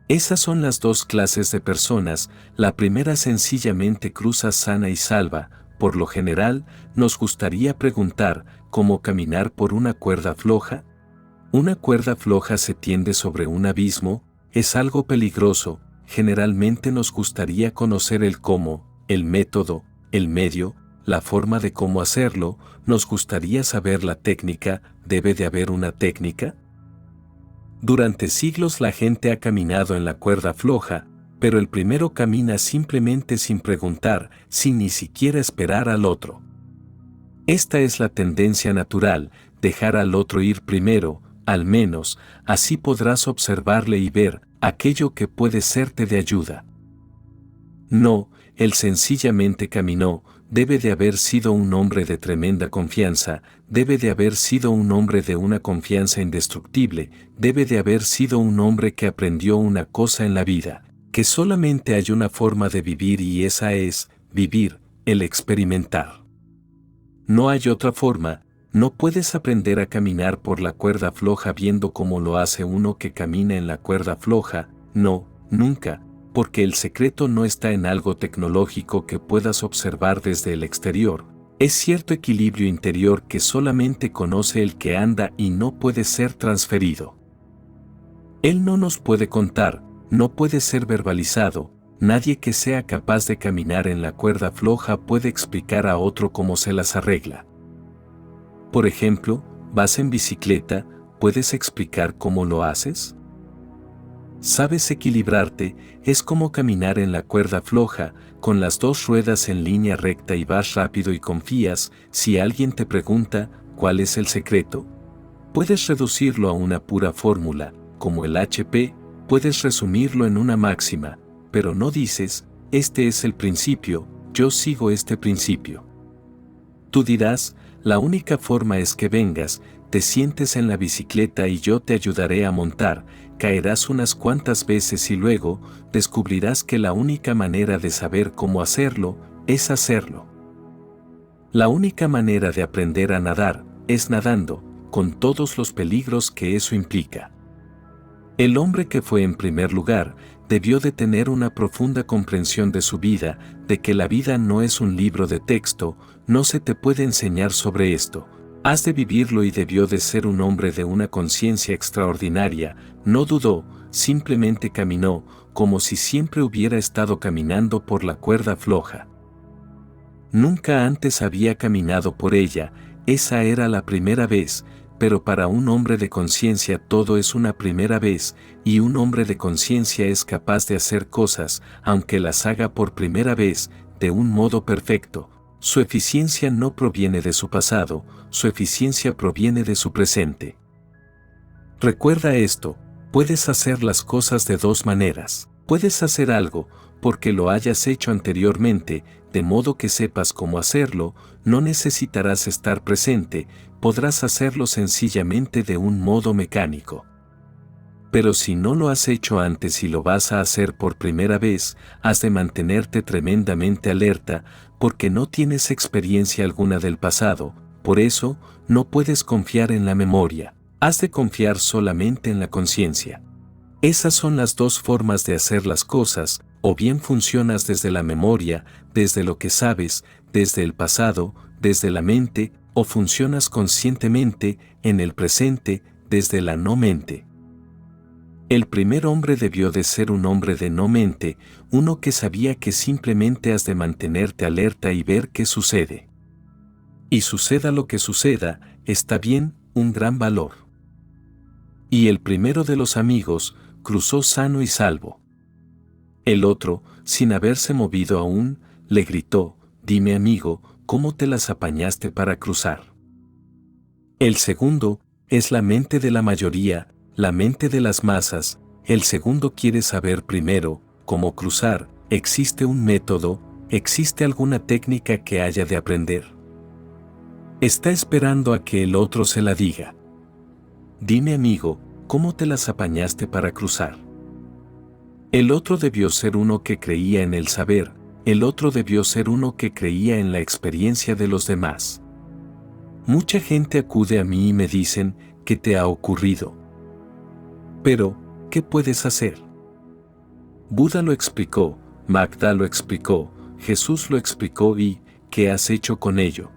Esas son las dos clases de personas, la primera sencillamente cruza sana y salva, por lo general, nos gustaría preguntar, ¿cómo caminar por una cuerda floja? Una cuerda floja se tiende sobre un abismo, es algo peligroso, generalmente nos gustaría conocer el cómo, el método, el medio, la forma de cómo hacerlo, nos gustaría saber la técnica, ¿debe de haber una técnica? Durante siglos la gente ha caminado en la cuerda floja, pero el primero camina simplemente sin preguntar, sin ni siquiera esperar al otro. Esta es la tendencia natural, dejar al otro ir primero, al menos, así podrás observarle y ver aquello que puede serte de ayuda. No, él sencillamente caminó, debe de haber sido un hombre de tremenda confianza, debe de haber sido un hombre de una confianza indestructible, debe de haber sido un hombre que aprendió una cosa en la vida, que solamente hay una forma de vivir y esa es, vivir, el experimentar. No hay otra forma, No puedes aprender a caminar por la cuerda floja viendo cómo lo hace uno que camina en la cuerda floja, no, nunca, porque el secreto no está en algo tecnológico que puedas observar desde el exterior. Es cierto equilibrio interior que solamente conoce el que anda y no puede ser transferido. Él no nos puede contar, no puede ser verbalizado, nadie que sea capaz de caminar en la cuerda floja puede explicar a otro cómo se las arregla. Por ejemplo, vas en bicicleta, ¿puedes explicar cómo lo haces? Sabes equilibrarte, es como caminar en la cuerda floja, con las dos ruedas en línea recta y vas rápido y confías. Si alguien te pregunta, ¿cuál es el secreto? Puedes reducirlo a una pura fórmula, como el HP, puedes resumirlo en una máxima, pero no dices, este es el principio, yo sigo este principio. Tú dirás, la única forma es que vengas, te sientes en la bicicleta y yo te ayudaré a montar, caerás unas cuantas veces y luego descubrirás que la única manera de saber cómo hacerlo es hacerlo. La única manera de aprender a nadar es nadando, con todos los peligros que eso implica. El hombre que fue en primer lugar debió de tener una profunda comprensión de su vida, de que la vida no es un libro de texto, no se te puede enseñar sobre esto. Has de vivirlo y debió de ser un hombre de una conciencia extraordinaria, no dudó, simplemente caminó, como si siempre hubiera estado caminando por la cuerda floja. Nunca antes había caminado por ella, esa era la primera vez, pero para un hombre de conciencia todo es una primera vez, y un hombre de conciencia es capaz de hacer cosas, aunque las haga por primera vez, de un modo perfecto. Su eficiencia no proviene de su pasado, su eficiencia proviene de su presente. Recuerda esto, puedes hacer las cosas de dos maneras. Puedes hacer algo, porque lo hayas hecho anteriormente, de modo que sepas cómo hacerlo, no necesitarás estar presente, podrás hacerlo sencillamente de un modo mecánico. Pero si no lo has hecho antes y lo vas a hacer por primera vez, has de mantenerte tremendamente alerta, porque no tienes experiencia alguna del pasado, por eso, no puedes confiar en la memoria, has de confiar solamente en la conciencia. Esas son las dos formas de hacer las cosas, o bien funcionas desde la memoria, desde lo que sabes, desde el pasado, desde la mente, o funcionas conscientemente, en el presente, desde la no mente. El primer hombre debió de ser un hombre de no mente, uno que sabía que simplemente has de mantenerte alerta y ver qué sucede. Y suceda lo que suceda, está bien, un gran valor. Y el primero de los amigos cruzó sano y salvo. El otro, sin haberse movido aún, le gritó, «Dime amigo, ¿cómo te las apañaste para cruzar?» El segundo es la mente de la mayoría, la mente de las masas. El segundo quiere saber primero cómo cruzar, existe un método, existe alguna técnica que haya de aprender. Está esperando a que el otro se la diga. Dime amigo, ¿cómo te las apañaste para cruzar? El otro debió ser uno que creía en el saber, el otro debió ser uno que creía en la experiencia de los demás. Mucha gente acude a mí y me dicen, ¿qué te ha ocurrido? Pero, ¿qué puedes hacer? Buda lo explicó, Magda lo explicó, Jesús lo explicó y, ¿qué has hecho con ello?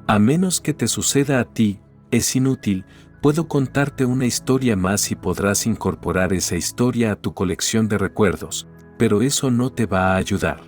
A menos que te suceda a ti, es inútil, puedo contarte una historia más y podrás incorporar esa historia a tu colección de recuerdos, pero eso no te va a ayudar.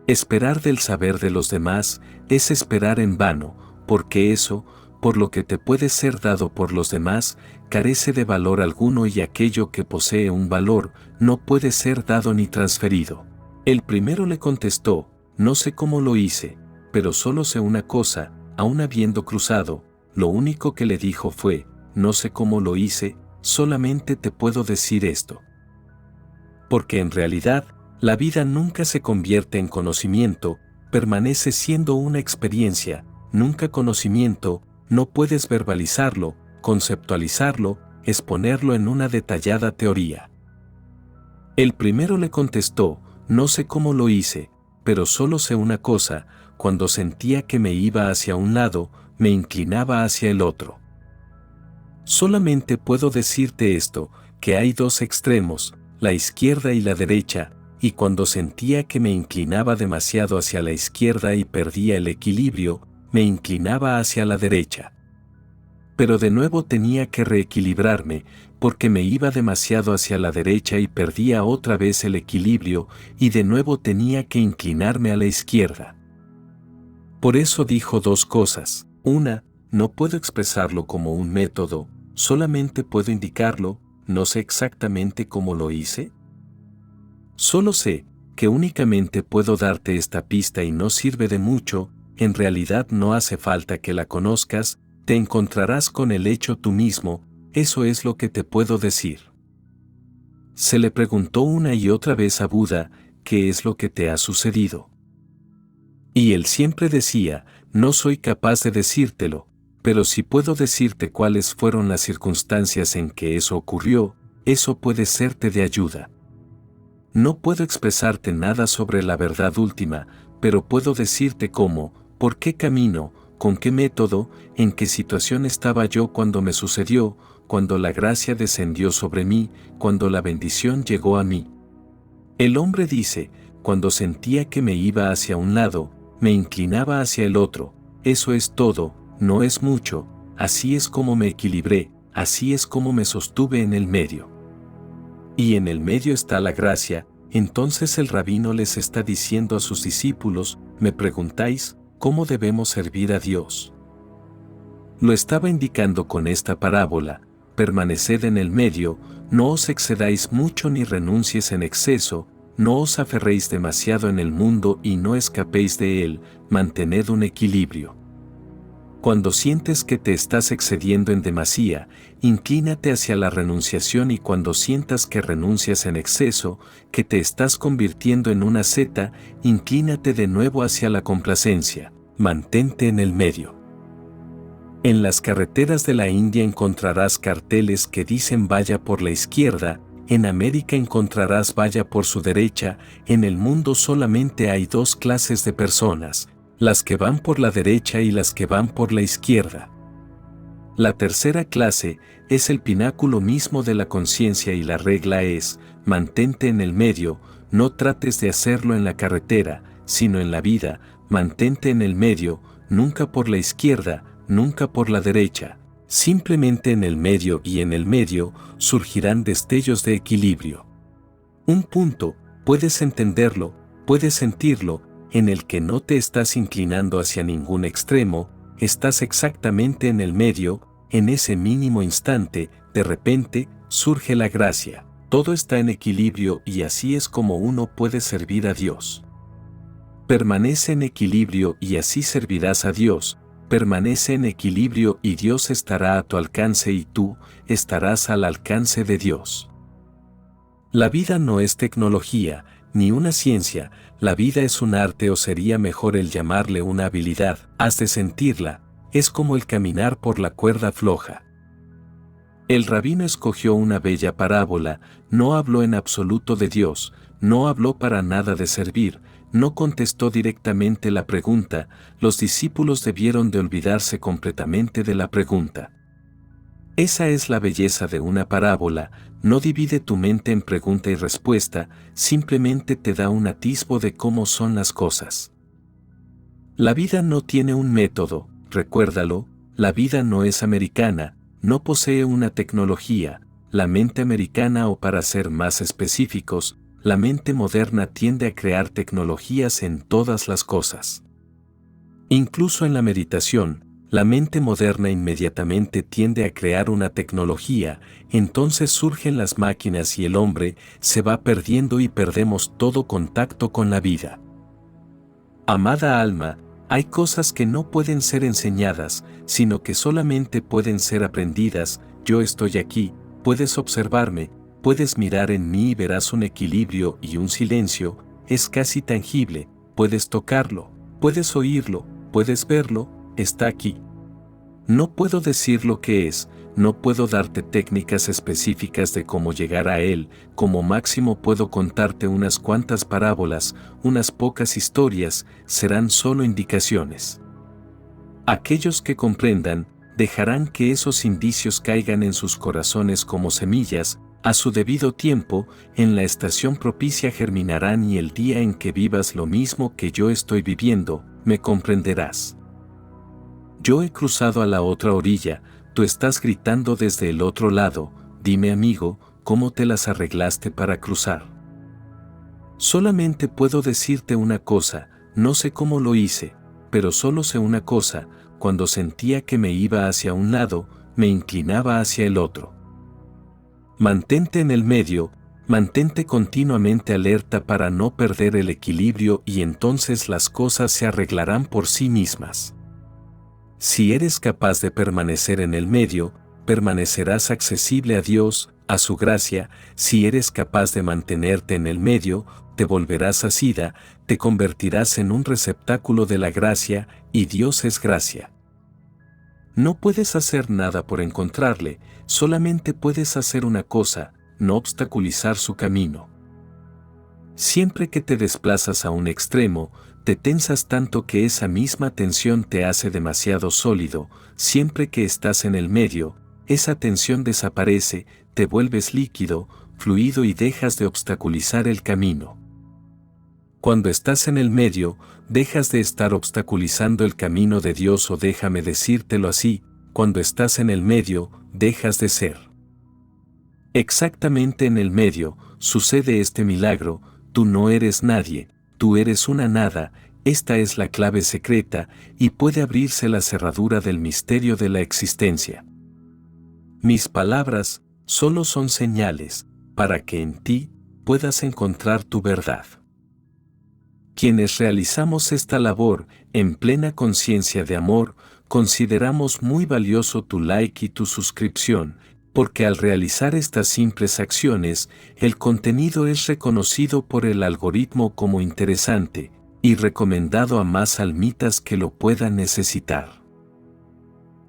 Esperar del saber de los demás es esperar en vano, porque eso, por lo que te puede ser dado por los demás, carece de valor alguno y aquello que posee un valor no puede ser dado ni transferido. El primero le contestó, no sé cómo lo hice, pero solo sé una cosa, aun habiendo cruzado, lo único que le dijo fue, no sé cómo lo hice, solamente te puedo decir esto. Porque en realidad, la vida nunca se convierte en conocimiento, permanece siendo una experiencia, nunca conocimiento, no puedes verbalizarlo, conceptualizarlo, exponerlo en una detallada teoría. El primero le contestó, no sé cómo lo hice, pero solo sé una cosa, cuando sentía que me iba hacia un lado, me inclinaba hacia el otro. Solamente puedo decirte esto, que hay dos extremos, la izquierda y la derecha, y cuando sentía que me inclinaba demasiado hacia la izquierda y perdía el equilibrio, me inclinaba hacia la derecha. Pero de nuevo tenía que reequilibrarme, porque me iba demasiado hacia la derecha y perdía otra vez el equilibrio, y de nuevo tenía que inclinarme a la izquierda. Por eso dijo dos cosas. Una, no puedo expresarlo como un método, solamente puedo indicarlo, no sé exactamente cómo lo hice. Solo sé que únicamente puedo darte esta pista y no sirve de mucho, en realidad no hace falta que la conozcas, te encontrarás con el hecho tú mismo, eso es lo que te puedo decir. Se le preguntó una y otra vez a Buda, ¿qué es lo que te ha sucedido? Y él siempre decía, no soy capaz de decírtelo, pero si puedo decirte cuáles fueron las circunstancias en que eso ocurrió, eso puede serte de ayuda. No puedo expresarte nada sobre la verdad última, pero puedo decirte cómo, por qué camino, con qué método, en qué situación estaba yo cuando me sucedió, cuando la gracia descendió sobre mí, cuando la bendición llegó a mí. El hombre dice, cuando sentía que me iba hacia un lado, me inclinaba hacia el otro, eso es todo, no es mucho, así es como me equilibré, así es como me sostuve en el medio. Y en el medio está la gracia, entonces el rabino les está diciendo a sus discípulos, me preguntáis, ¿cómo debemos servir a Dios? Lo estaba indicando con esta parábola, permaneced en el medio, no os excedáis mucho ni renuncies en exceso, no os aferréis demasiado en el mundo y no escapéis de él, mantened un equilibrio. Cuando sientes que te estás excediendo en demasía, inclínate hacia la renunciación y cuando sientas que renuncias en exceso, que te estás convirtiendo en una seta, inclínate de nuevo hacia la complacencia, mantente en el medio. En las carreteras de la India encontrarás carteles que dicen vaya por la izquierda, en América encontrarás vaya por su derecha, en el mundo solamente hay dos clases de personas, las que van por la derecha y las que van por la izquierda. La tercera clase es el pináculo mismo de la conciencia y la regla es, mantente en el medio, no trates de hacerlo en la carretera, sino en la vida, mantente en el medio, nunca por la izquierda, nunca por la derecha, simplemente en el medio y en el medio surgirán destellos de equilibrio. Un punto, puedes entenderlo, puedes sentirlo, en el que no te estás inclinando hacia ningún extremo, estás exactamente en el medio, en ese mínimo instante, de repente, surge la gracia, todo está en equilibrio y así es como uno puede servir a Dios. Permanece en equilibrio y así servirás a Dios, permanece en equilibrio y Dios estará a tu alcance y tú estarás al alcance de Dios. La vida no es tecnología, ni una ciencia, la vida es un arte o sería mejor el llamarle una habilidad, has de sentirla, es como el caminar por la cuerda floja. El rabino escogió una bella parábola, no habló en absoluto de Dios, no habló para nada de servir, no contestó directamente la pregunta, los discípulos debieron de olvidarse completamente de la pregunta. Esa es la belleza de una parábola, no divide tu mente en pregunta y respuesta, simplemente te da un atisbo de cómo son las cosas. La vida no tiene un método, recuérdalo, la vida no es americana, no posee una tecnología, la mente americana o para ser más específicos, la mente moderna tiende a crear tecnologías en todas las cosas. Incluso en la meditación, la mente moderna inmediatamente tiende a crear una tecnología, entonces surgen las máquinas y el hombre se va perdiendo y perdemos todo contacto con la vida. Amada alma, hay cosas que no pueden ser enseñadas, sino que solamente pueden ser aprendidas, yo estoy aquí, puedes observarme, puedes mirar en mí y verás un equilibrio y un silencio, es casi tangible, puedes tocarlo, puedes oírlo, puedes verlo, está aquí. No puedo decir lo que es, no puedo darte técnicas específicas de cómo llegar a él, como máximo puedo contarte unas cuantas parábolas, unas pocas historias, serán solo indicaciones. Aquellos que comprendan, dejarán que esos indicios caigan en sus corazones como semillas, a su debido tiempo, en la estación propicia germinarán y el día en que vivas lo mismo que yo estoy viviendo, me comprenderás. Yo he cruzado a la otra orilla, tú estás gritando desde el otro lado, dime amigo, ¿cómo te las arreglaste para cruzar? Solamente puedo decirte una cosa, no sé cómo lo hice, pero solo sé una cosa, cuando sentía que me iba hacia un lado, me inclinaba hacia el otro. Mantente en el medio, mantente continuamente alerta para no perder el equilibrio y entonces las cosas se arreglarán por sí mismas. Si eres capaz de permanecer en el medio, permanecerás accesible a Dios, a su gracia. Si eres capaz de mantenerte en el medio, te volverás asida, te convertirás en un receptáculo de la gracia, y Dios es gracia. No puedes hacer nada por encontrarle, solamente puedes hacer una cosa, no obstaculizar su camino. Siempre que te desplazas a un extremo, te tensas tanto que esa misma tensión te hace demasiado sólido. Siempre que estás en el medio, esa tensión desaparece, te vuelves líquido, fluido y dejas de obstaculizar el camino. Cuando estás en el medio, dejas de estar obstaculizando el camino de Dios, o déjame decírtelo así, cuando estás en el medio, dejas de ser. Exactamente en el medio, sucede este milagro, tú no eres nadie, tú eres una nada, esta es la clave secreta, y puede abrirse la cerradura del misterio de la existencia. Mis palabras solo son señales, para que en ti puedas encontrar tu verdad. Quienes realizamos esta labor en plena conciencia de amor, consideramos muy valioso tu like y tu suscripción, porque al realizar estas simples acciones, el contenido es reconocido por el algoritmo como interesante y recomendado a más almitas que lo puedan necesitar.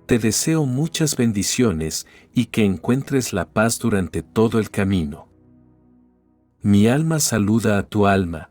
Te deseo muchas bendiciones y que encuentres la paz durante todo el camino. Mi alma saluda a tu alma,